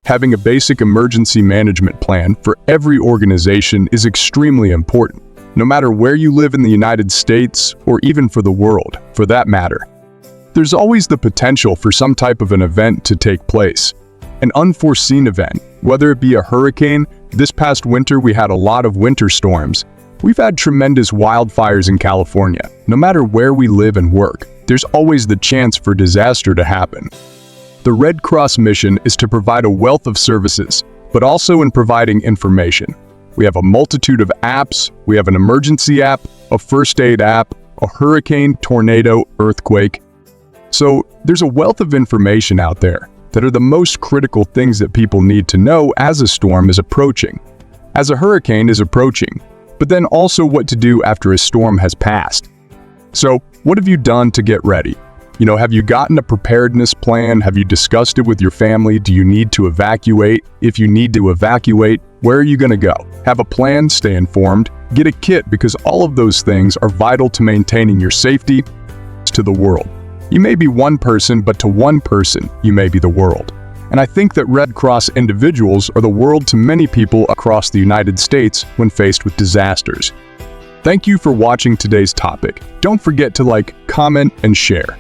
Having a basic emergency management plan for every organization is extremely important, no matter where you live in the United States or even for the world, for that matter. There's always the potential for some type of an event to take place. An unforeseen event, whether it be a hurricane. This past winter we had a lot of winter storms. We've had tremendous wildfires in California. No matter where we live and work, there's always the chance for disaster to happen. The Red Cross mission is to provide a wealth of services, but also in providing information. We have a multitude of apps. We have an emergency app, a first aid app, a hurricane, tornado, earthquake. So there's a wealth of information out there that are the most critical things that people need to know as a storm is approaching, as a hurricane is approaching, but then also what to do after a storm has passed. So what have you done to get ready? Have you gotten a preparedness plan? Have you discussed it with your family? Do you need to evacuate? If you need to evacuate, where are you going to go? Have a plan, stay informed, get a kit, because all of those things are vital to maintaining your safety to the world. You may be one person, but to one person, you may be the world. And I think that Red Cross individuals are the world to many people across the United States when faced with disasters. Thank you for watching today's topic. Don't forget to like, comment, and share.